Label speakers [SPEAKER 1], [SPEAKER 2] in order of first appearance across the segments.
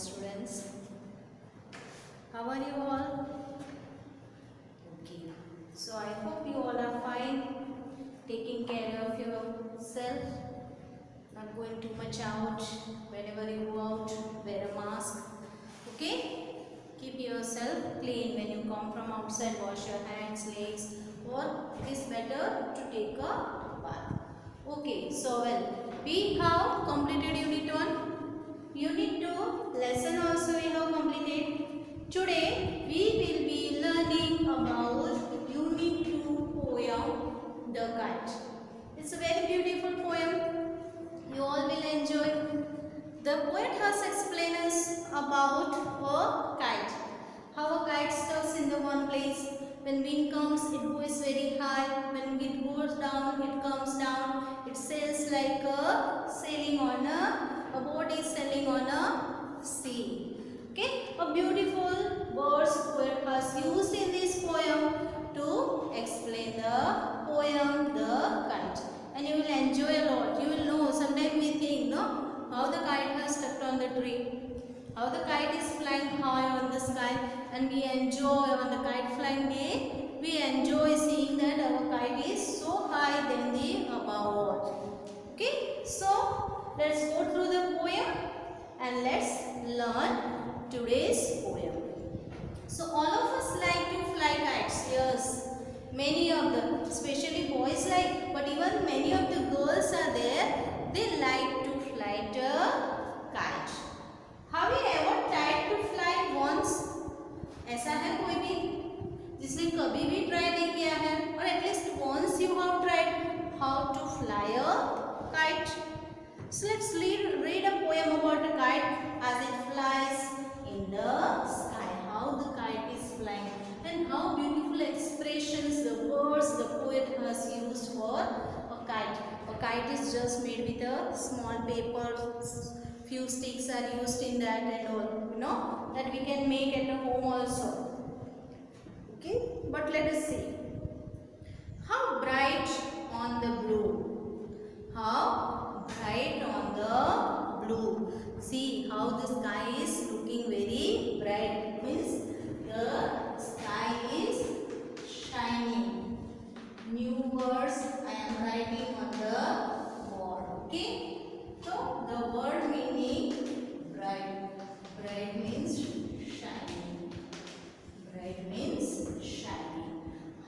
[SPEAKER 1] students. How are you all? Okay. So I hope you all are fine, taking care of yourself, not going too much out. Whenever you go out, wear a mask. Okay? Keep yourself clean when you come from outside. Wash your hands, legs, or it is better to take a bath. Okay, so we have completed Unit 1. Unit 2 lesson also we have completed. Today we will be learning about Unit 2 poem The Kite. It's a very beautiful poem. You all will enjoy. The poet has explained us about a kite. How a kite stuck in the one place. When wind comes, it goes very high. When wind goes down, it comes down. It sails like a sailing on a boat is sailing on a sea. Okay, a beautiful words poet has used in this poem to explain the poem The Kite. And you will enjoy a lot. You will know. Sometimes we think, no, how the kite has stuck on the tree. How the kite is flying high on the sky, and we enjoy on the kite flying day. We enjoy seeing that our kite is so high than the above. Okay, so let's go through the poem and let's learn today's poem. So all of us like to fly kites. Yes, many of them, especially boys like, but even many of the girls are there. They like to fly a kite. Have you ever tried to fly once? ऐसा है कोई भी जिसने कभी भी try नहीं किया है? Or at least once you have tried how to fly a kite. So let's read a poem about a kite as it flies in the sky. How the kite is flying and how beautiful expressions the words the poet has used for a kite. A kite is just made with a small paper. Few sticks are used in that and all, you know, that we can make at home also. Okay, but let us see. How bright on the blue. How bright on the blue. See how the sky is looking very bright. Means the sky is shining. New words I am writing on the board. Okay. So the word meaning bright. Bright means shining. Bright means shining.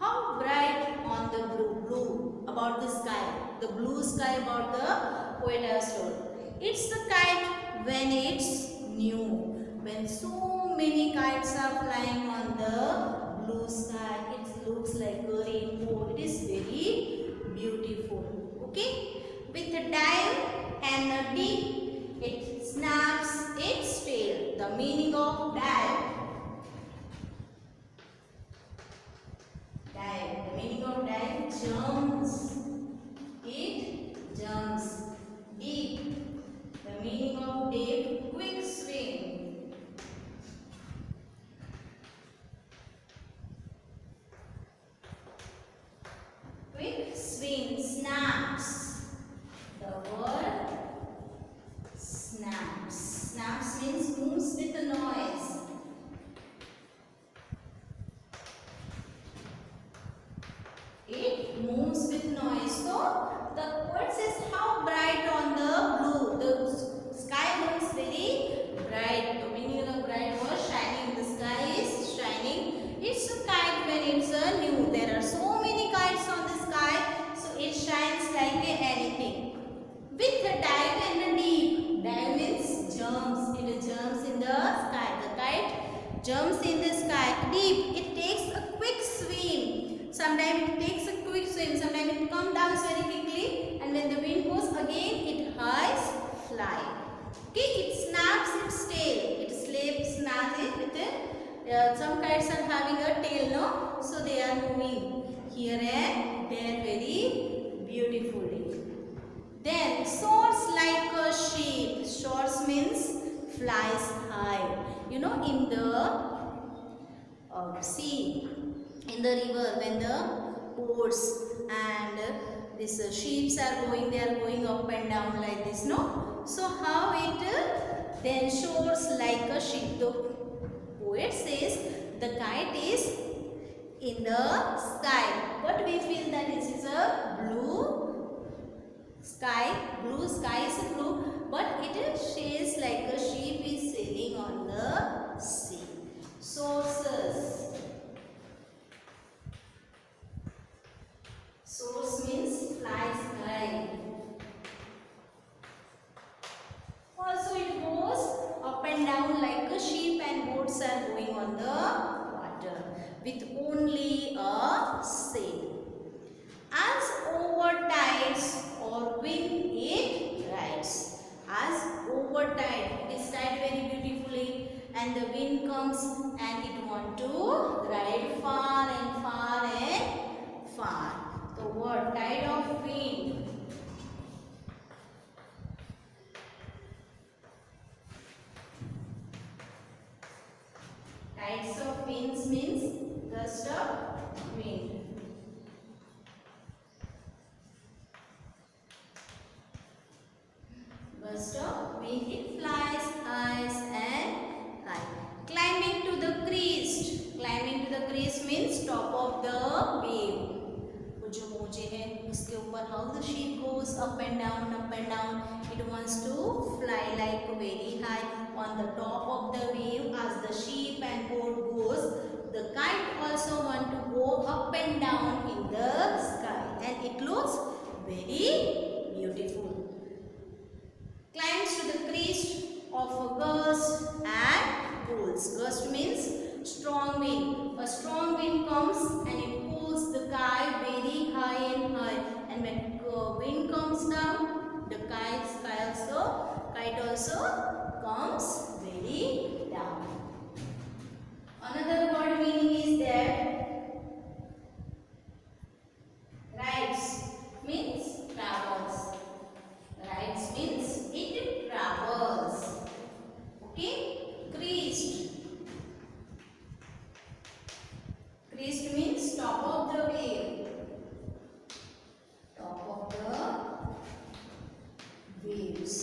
[SPEAKER 1] How bright on the blue. Blue about the sky. The blue sky about the poet has told. It's the kite when it's new. When so many kites are flying on the blue sky, it looks like a rainbow. It is very beautiful. Okay. With a dive and a dip, it snaps its tail. The meaning of dive. Dive. The meaning of dive, jumps. It jumps. Dip. The meaning of dip, quick swim. Quick swim, snaps. The word snaps. Snaps means moves with a noise. It moves with noise. So the word says how bright on the blue. The sky looks very bright. The meaning of the bright was shining. The sky is shining. It's a kite when it's a new. There are so many kites on the sky, so it shines like anything. With a dive and a dip. Dive means jumps. It jumps in the sky. The kite jumps in the sky. Dip. It takes a quick swim. Sometimes it takes a quick swim. Sometimes it comes down very quickly. And when the wind goes again, it highs, fly. Okay. It snaps its tail. It snaps it with a, some kites are having a tail, no? So they are moving here and there very beautifully. Then soars like a sheep. Soars means flies high. You know, in the sea, in the river, when the boats and these sheeps are going, they are going up and down like this, no? So how it then soars like a sheep. The poet says the kite is in the sky, but we feel that this is a blue sky. Blue sky is blue, but it shades like a sheep is sailing on the sea. Sources. Source means flies high. Also it goes up and down like a sheep, and boats are going on the water with only a sail. As over tides or wind it rides. As over tide, it is tide very beautifully, and the wind comes and it want to ride far and far and far. The word tide of wind. Tides of winds means gust of wind. Gust of wind, it flies high and high. Climbing to the crest. Climbing to the crest means top of the wave. वो जो मोजे हैं उसके ऊपर how the ship goes up and down, up and down. It wants to fly like very high on the top of the wave. As the ship and boat goes, the kite also want to go up and down in the sky, and it looks very beautiful. Climbs to the crest of a gust and pulls. Gust means strong wind. A strong wind comes and it pulls the kite very high and high. And when wind comes down, the kite also comes very down. Another word meaning is that rides means travels. Rides means it travels. Okay? Crest. Crest means top of the wave. Top of the waves.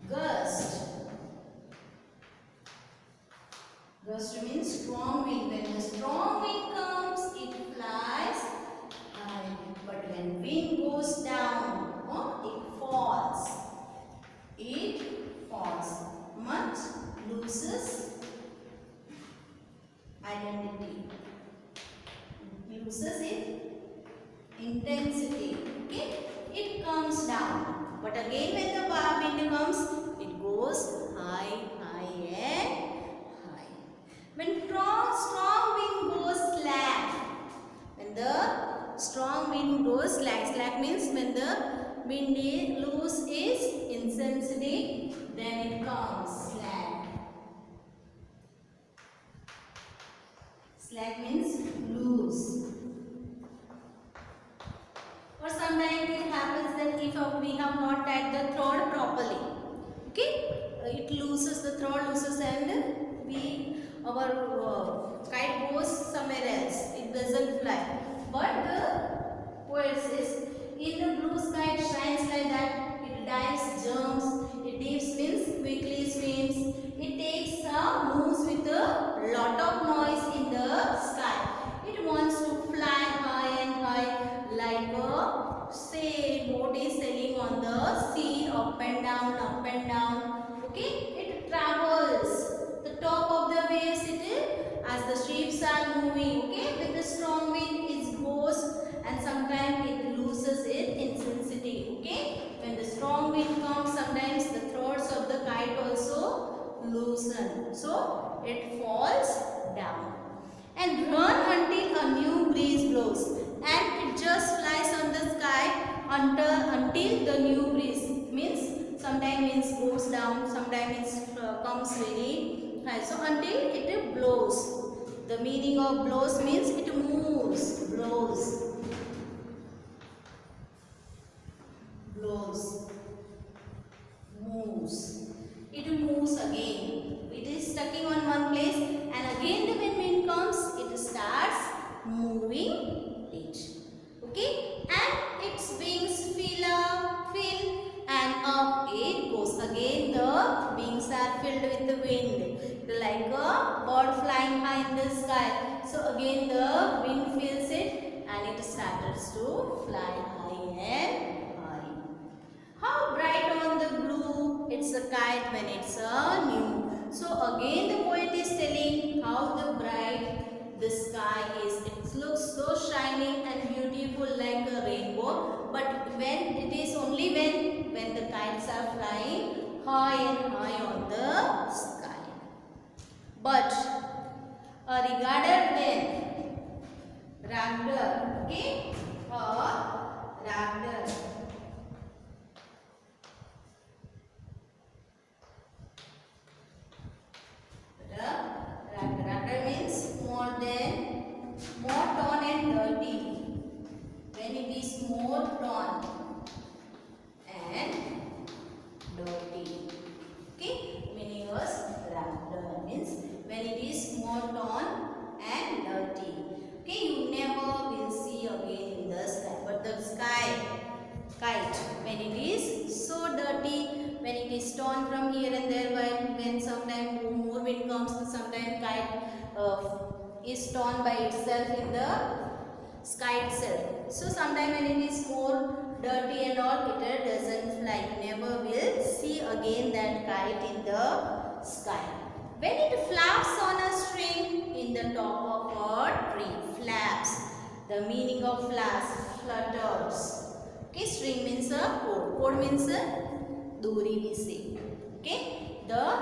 [SPEAKER 1] Gust. Gust means strong wind. When the strong wind comes, it flies high. But when wind goes down, it falls. It falls. Much loses identity. Loses its intensity. Okay? It comes down. But again when the wind comes, it goes high, high and high. When strong wind goes slack. When the strong wind goes slack. Slack means when the wind loses its intensity, then it comes slack. Slack means loose. Or sometimes it happens that if we have not tied the thread properly, okay, it loses, the thread loses, and our kite goes somewhere else. It doesn't fly. But the poet says, in the blue sky it shines like that. It dives, jumps. It dives means quickly swims. It takes moves with a lot of noise in the sky. It wants to fly high and high like a boat is sailing on the sea, up and down, up and down. Okay, it travels. The top of the waves as the ships are moving. Okay, with the strong wind it goes, and sometimes it loses its intensity. Okay, when the strong wind comes, sometimes the threads of the kite also loosen, so it falls down and run until a new breeze blows, and it just flies on the sky until the new breeze means sometimes it goes down, sometimes it comes very high, so until it blows. The meaning of blows means it moves. Blows. Blows. Moves. It moves again. It is stuck on one place, and again when wind comes, it starts moving it. Okay, and its wings fill and up it goes. Again the filled with the wind, like a bird flying high in the sky. So again the wind fills it and it starts to fly high and high. How bright on the blue, it's a kite when it's a new. So again the poet is telling how the bright the sky is. It looks so shining and beautiful like a rainbow. But when it is only when the kites are flying high and high on the sky. But regarded then ragdoll, okay, or ragdoll. Ragdoll means more torn and dirty. When it is more torn and dirty. Okay, meaning was ragdoll means when it is more torn and dirty. Okay, you never will see again in the sky. But the kite, when it is so dirty, when it is torn from here and there, when sometimes more wind comes, sometimes kite is torn by itself in the sky itself. So sometimes when it is more dirty and all, it doesn't fly. You never will see again that kite in the sky. When it flaps on a string in the top of a tree, flaps. The meaning of flaps, flutters. Okay, string means a cord. Cord means a dori we say. Okay, the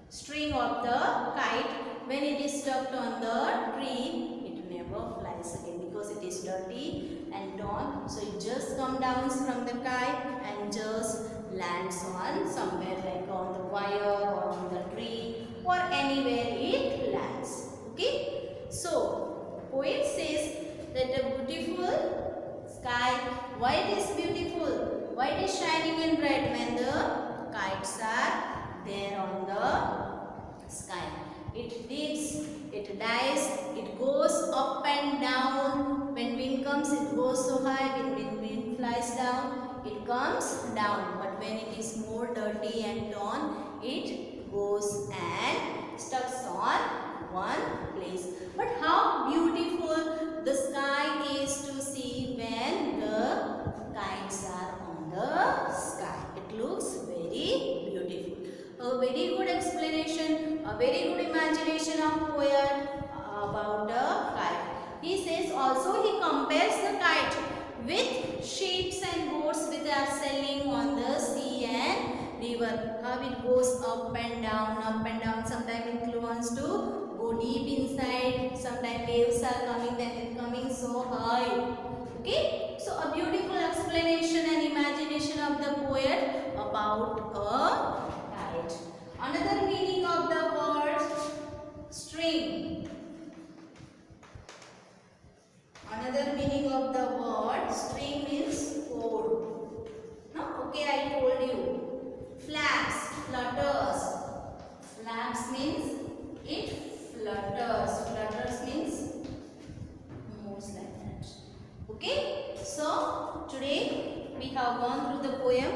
[SPEAKER 1] string of the kite, when it is stuck on the tree, it never flies again because it is dirty and torn. So it just comes down from the kite and just lands on somewhere like on the wire or on the tree or anywhere it lands. Okay, so poet says that a beautiful sky, why it is beautiful, why it is shining and bright when the kites are there on the sky. It dips, it dies, it goes up and down. When wind comes, it goes so high. When wind flies down, it comes down. But when it is more dirty and torn, it goes and stucks on one place. But how beautiful the sky is to see when the kites are on the sky. It looks very beautiful. A very good explanation, a very good imagination of poet about the kite. He says also he compares the kite with ships and boats which are sailing on the sea and river. How it goes up and down, up and down. Sometimes it wants to go deep inside. Sometimes waves are coming, then it coming so high. Okay, so a beautiful explanation and imagination of the poet about a kite. Another meaning of the word string. Another meaning of the word string means cord. No, okay, I told you. Flaps, flutters. Flaps means it flutters. Flutters means moves like that. Okay, so today we have gone through the poem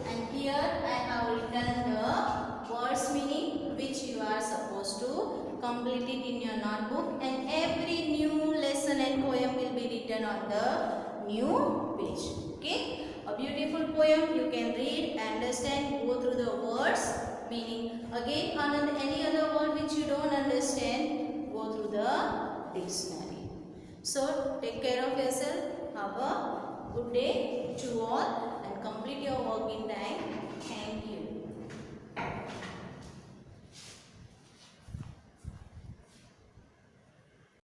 [SPEAKER 1] and here I have written the words meaning which you are supposed to complete it in your notebook, and every new lesson and poem will be written on the new page. Okay, a beautiful poem you can read, understand, go through the words meaning. Again, any other word which you don't understand, go through the dictionary. So take care of yourself. Have a good day to all and complete your work in time. Thank you.